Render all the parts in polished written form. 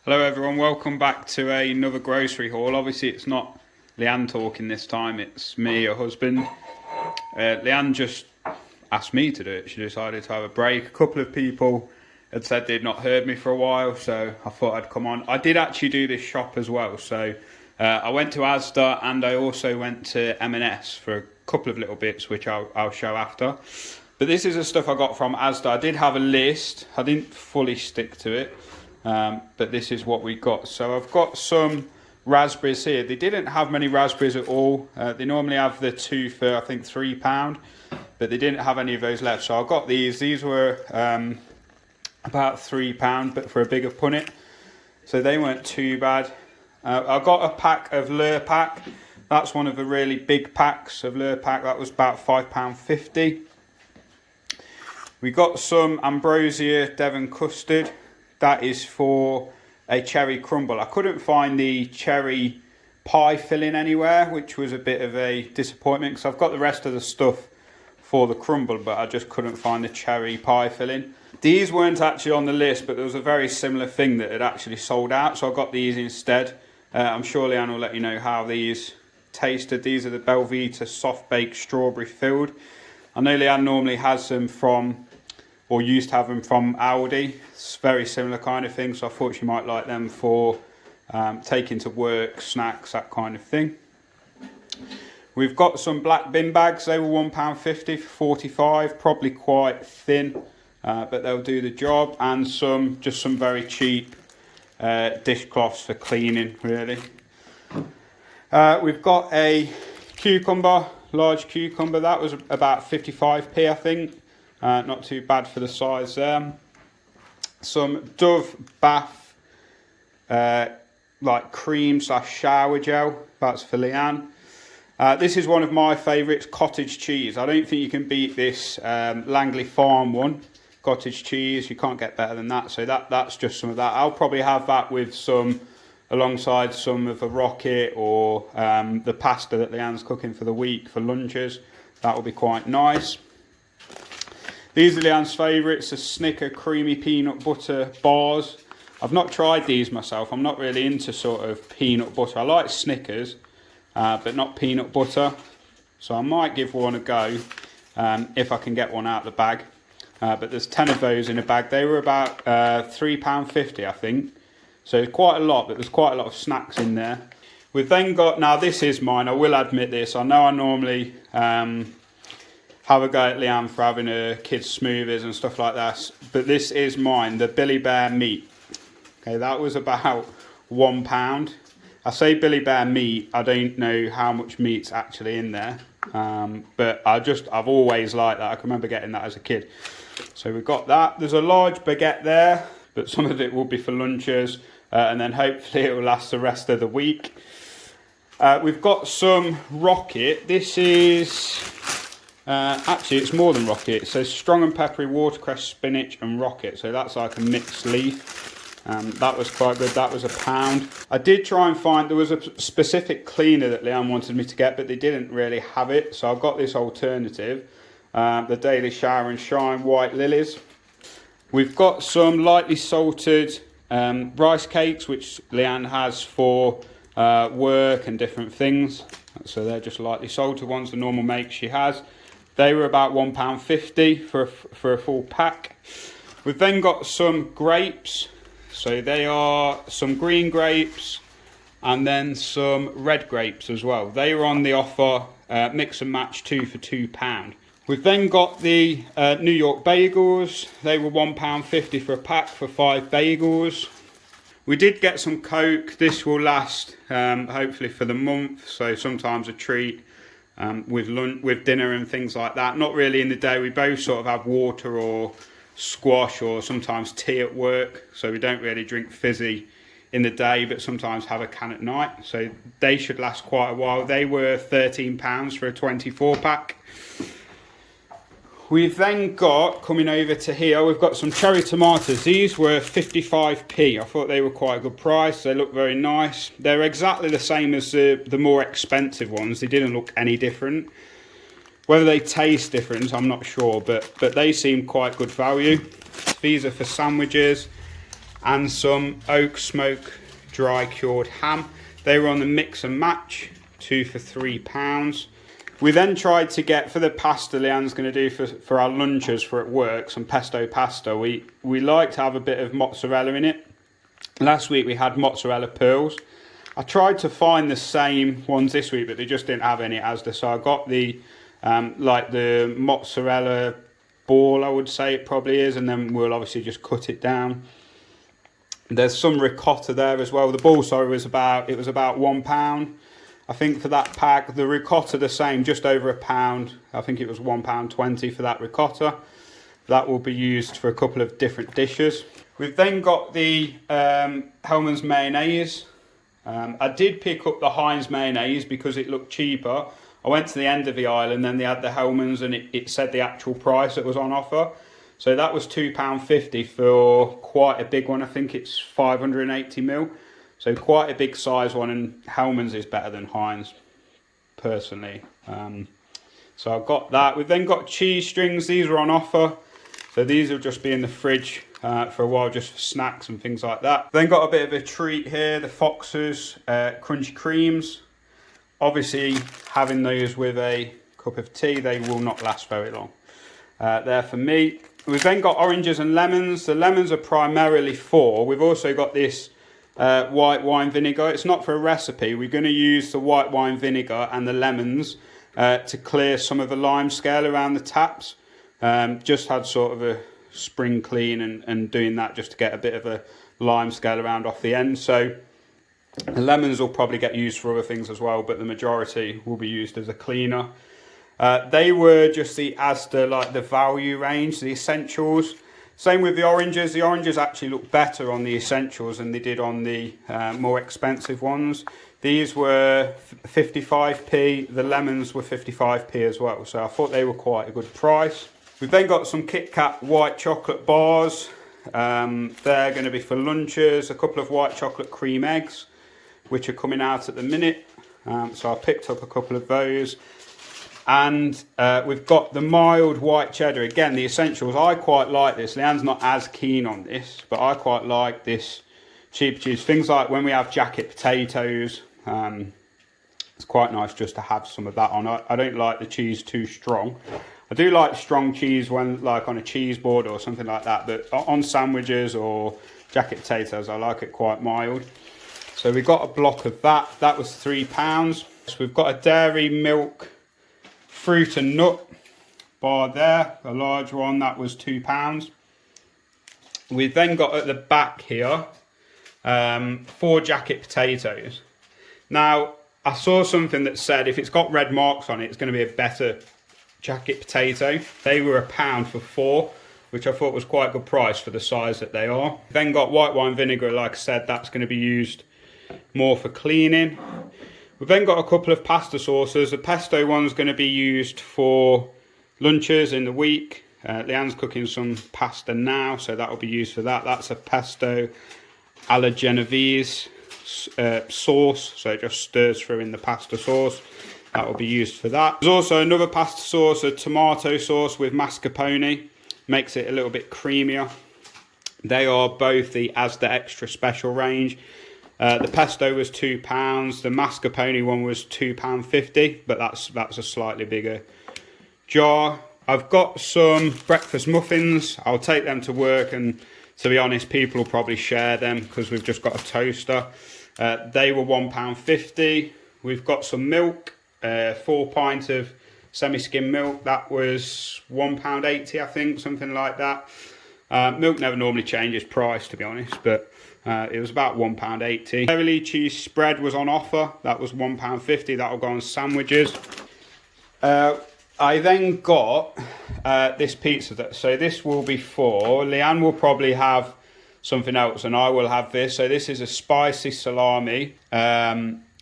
Hello everyone, welcome back to another grocery haul. Obviously it's not Leanne talking this time, it's me, her husband. Leanne just asked me to do it. She decided to have a break. A couple of people had said they'd not heard me for a while, so I thought I'd come on. I did actually do this shop as well, so I went to Asda and I also went to M&S for a couple of little bits which I'll show after. But this is the stuff I got from Asda. I did have a list, I didn't fully stick to it. But this is what we got. So I've got some raspberries here. They didn't have many raspberries at all. They normally have the two for I think £3, but they didn't have any of those left. So I got these. These were about £3, but for a bigger punnet. So they weren't too bad. I got a pack of Lurpak. That's one of the really big packs of Lurpak. That was about £5.50. We got some Ambrosia Devon custard. That is for a cherry crumble. I couldn't find the cherry pie filling anywhere, which was a bit of a disappointment because I've got the rest of the stuff for the crumble, but I just couldn't find the cherry pie filling. These weren't actually on the list, but there was a very similar thing that had actually sold out, so I got these instead. I'm sure Leanne will let you know how these tasted. These are the Belvita soft baked strawberry filled. I know Leanne normally has them from, or used to have them from Aldi. It's very similar kind of thing, so I thought she might like them for taking to work, snacks, that kind of thing. We've got some black bin bags. They were £1.50 for 45, probably quite thin, but they'll do the job. And just some very cheap dishcloths for cleaning, really. We've got a cucumber, large cucumber. That was about 55p, I think. Not too bad for the size there. Some Dove bath like cream / shower gel. That's for Leanne. This is one of my favourites, cottage cheese. I don't think you can beat this Langley Farm one. Cottage cheese, you can't get better than that. So that's just some of that. I'll probably have that with alongside some of the rocket or the pasta that Leanne's cooking for the week for lunches. That will be quite nice. These are Leanne's favourites, the Snicker creamy peanut butter bars. I've not tried these myself. I'm not really into sort of peanut butter. I like Snickers, but not peanut butter. So I might give one a go if I can get one out of the bag. But there's 10 of those in a bag. They were about £3.50, I think. So quite a lot, but there's quite a lot of snacks in there. We've then got, now this is mine, I will admit this. I know I normally have a go at Leanne for having her kids' smoothies and stuff like that, but this is mine, the Billy Bear meat. Okay, that was about £1. I say Billy Bear meat, I don't know how much meat's actually in there, but I've always liked that. I can remember getting that as a kid. So we've got that. There's a large baguette there, but some of it will be for lunches, and then hopefully it will last the rest of the week. We've got some rocket. This is actually, it's more than rocket. It says strong and peppery watercress, spinach and rocket. So that's like a mixed leaf. That was quite good. That was £1. I did try and find, there was a specific cleaner that Leanne wanted me to get, but they didn't really have it. So I got this alternative, the Daily Shower and Shine White Lilies. We've got some lightly salted rice cakes, which Leanne has for work and different things. So they're just lightly salted ones, the normal make she has. They were about £1.50 for a full pack. We've then got some grapes. So they are some green grapes and then some red grapes as well. They were on the offer, mix and match 2 for £2. We've then got the New York bagels. They were £1.50 for a pack for 5 bagels. We did get some Coke. This will last hopefully for the month. So sometimes a treat. With dinner and things like that. Not really in the day. We both sort of have water or squash or sometimes tea at work. So we don't really drink fizzy in the day, but sometimes have a can at night. So they should last quite a while. They were £13 for a 24 pack. We've then got, coming over to here, we've got some cherry tomatoes. These were 55p. I thought they were quite a good price. They look very nice. They're exactly the same as the more expensive ones. They didn't look any different. Whether they taste different, I'm not sure, but they seem quite good value. These are for sandwiches. and some oak smoke dry cured ham. They were on the mix and match, 2 for £3. We then tried to get, for the pasta Leanne's going to do for our lunches for at work, some pesto pasta. We like to have a bit of mozzarella in it. Last week we had mozzarella pearls. I tried to find the same ones this week, but they just didn't have any at Asda. So I got the like the mozzarella ball, I would say it probably is, and then we'll obviously just cut it down. There's some ricotta there as well. The ball, sorry, was about £1, I think, for that pack. The ricotta the same, just over £1. I think it was £1.20 for that ricotta. That will be used for a couple of different dishes. We've then got the Hellmann's mayonnaise. I did pick up the Heinz mayonnaise because it looked cheaper. I went to the end of the aisle and then they had the Hellmann's and it said the actual price that was on offer. So that was £2.50 for quite a big one. I think it's 580ml. So quite a big size one, and Hellmann's is better than Heinz, personally. So I've got that. We've then got cheese strings. These are on offer. So these will just be in the fridge for a while, just for snacks and things like that. Then got a bit of a treat here, the Fox's Crunchy Creams. Obviously, having those with a cup of tea, they will not last very long. There for me. We've then got oranges and lemons. The lemons are primarily we've also got this white wine vinegar. It's not for a recipe. We're going to use the white wine vinegar and the lemons to clear some of the lime scale around the taps. Just had sort of a spring clean and doing that just to get a bit of a lime scale around off the end. So the lemons will probably get used for other things as well, but the majority will be used as a cleaner. They were just the Asda, like the value range, the essentials. Same with the oranges. The oranges actually look better on the essentials than they did on the more expensive ones. These were 55p. The lemons were 55p as well. So I thought they were quite a good price. We've then got some Kit Kat white chocolate bars. They're going to be for lunches. A couple of white chocolate cream eggs, which are coming out at the minute. So I picked up a couple of those. And we've got the mild white cheddar. Again, the essentials. I quite like this. Leanne's not as keen on this, but I quite like this cheap cheese. Things like when we have jacket potatoes, it's quite nice just to have some of that on. I don't like the cheese too strong. I do like strong cheese when, like, on a cheese board or something like that, but on sandwiches or jacket potatoes, I like it quite mild. So we got a block of that. That was £3. So we've got a dairy milk fruit and nut bar there, a large one. That was £2. We've then got at the back here 4 jacket potatoes. Now, I saw something that said if it's got red marks on it, it's going to be a better jacket potato. They were £1 for 4, which I thought was quite a good price for the size that they are. Then got white wine vinegar. Like I said, that's going to be used more for cleaning. We've then got a couple of pasta sauces. The pesto one's going to be used for lunches in the week. Leanne's cooking some pasta now, so that will be used for that. That's a pesto alla Genovese sauce, so it just stirs through in the pasta sauce. That will be used for that. There's also another pasta sauce, a tomato sauce with mascarpone. Makes it a little bit creamier. They are both the Asda Extra Special range. The pesto was £2. The mascarpone one was £2.50, but that's a slightly bigger jar. I've got some breakfast muffins. I'll take them to work, and to be honest, people will probably share them because we've just got a toaster. They were £1.50. We've got some milk. 4 pints of semi-skim milk, that was £1.80, I think, something like that. Milk never normally changes price, to be honest, but it was about £1.80. Dairy cheese spread was on offer. That was £1.50. That will go on sandwiches. I then got this pizza. So this will be for Leanne. Will probably have something else, and I will have this. So this is a spicy salami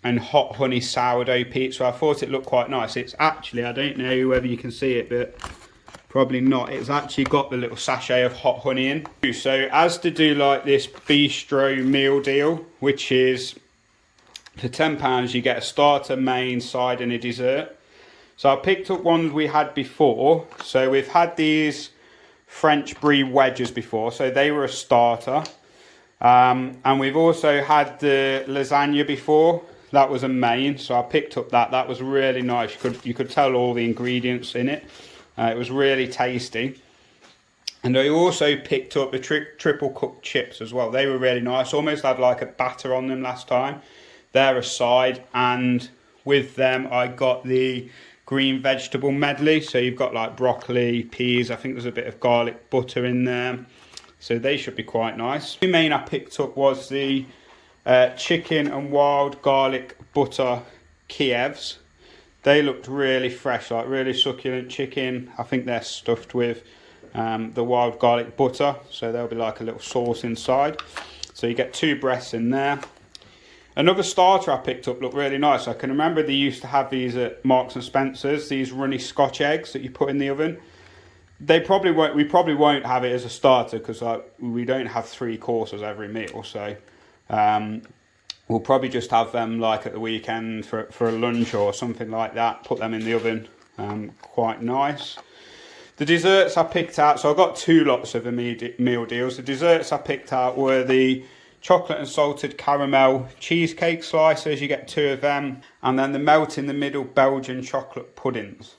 and hot honey sourdough pizza. I thought it looked quite nice. It's actually, I don't know whether you can see it, but probably not. It's actually got the little sachet of hot honey in. So as to do like this bistro meal deal, which is for £10 you get a starter, main, side and a dessert. So I picked up ones we had before. So we've had these French brie wedges before, so they were a starter. And we've also had the lasagna before. That was a main, so I picked up that. That was really nice. You could tell all the ingredients in it. It was really tasty. And I also picked up the triple cooked chips as well. They were really nice. Almost had like a batter on them last time. They're a side, and with them I got the green vegetable medley. So you've got like broccoli, peas. I think there's a bit of garlic butter in there. So they should be quite nice. The main I picked up was the chicken and wild garlic butter Kievs. They looked really fresh, like really succulent chicken. I think they're stuffed with the wild garlic butter, so there'll be like a little sauce inside. So you get 2 breasts in there. Another starter I picked up looked really nice. I can remember they used to have these at Marks and Spencer's, these runny Scotch eggs that you put in the oven. We probably won't have it as a starter because we don't have 3 courses every meal, so we'll probably just have them like at the weekend for a lunch or something like that. Put them in the oven, quite nice. The desserts I picked out, so I got 2 lots of the meal deals. The desserts I picked out were the chocolate and salted caramel cheesecake slices. You get 2 of them, and then the melt in the middle Belgian chocolate puddings.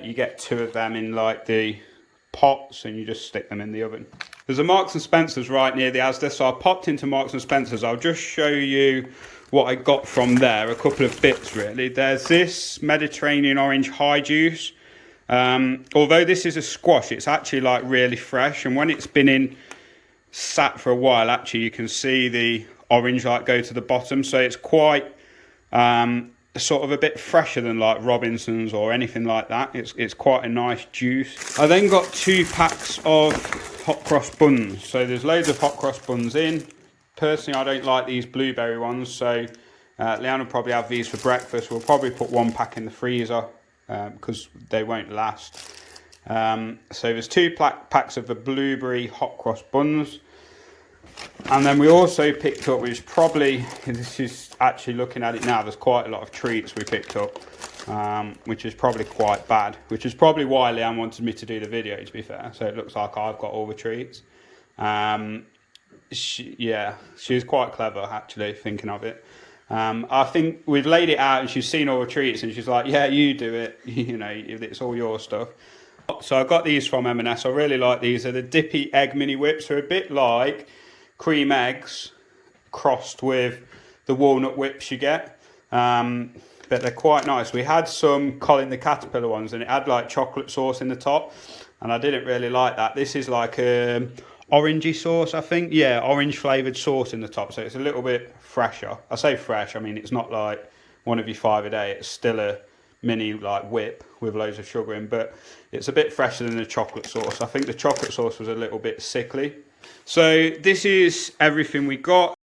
You get 2 of them in like the pots, and you just stick them in the oven. There's a Marks and Spencer's right near the Asda, so I popped into Marks and Spencer's. I'll just show you what I got from there, a couple of bits really. There's this Mediterranean orange high juice. Although this is a squash, it's actually like really fresh, and when it's been sat for a while, actually you can see the orange like go to the bottom, so it's quite sort of a bit fresher than like Robinson's or anything like that. It's quite a nice juice. I then got 2 packs of hot cross buns. So there's loads of hot cross buns in. Personally, I don't like these blueberry ones, so Leanne will probably have these for breakfast. We'll probably put 1 pack in the freezer because they won't last. So there's 2 packs of the blueberry hot cross buns. And then we also picked up, this is actually looking at it now, there's quite a lot of treats we picked up, which is probably quite bad, which is probably why Leanne wanted me to do the video, to be fair. So it looks like I've got all the treats. She's quite clever, actually, thinking of it. I think we've laid it out and she's seen all the treats and she's like, yeah, you do it, you know, it's all your stuff. So I got these from M&S. I really like these. They're the Dippy Egg Mini Whips. They're a bit like cream eggs crossed with the walnut whips you get, but they're quite nice. We had some Colin the Caterpillar ones and it had like chocolate sauce in the top, and I didn't really like that. This is like orangey sauce, I think. Yeah, orange flavoured sauce in the top, so it's a little bit fresher. I say fresh, I mean it's not like one of your 5 a day. It's still a mini like whip with loads of sugar in, but it's a bit fresher than the chocolate sauce. I think the chocolate sauce was a little bit sickly. So this is everything we got.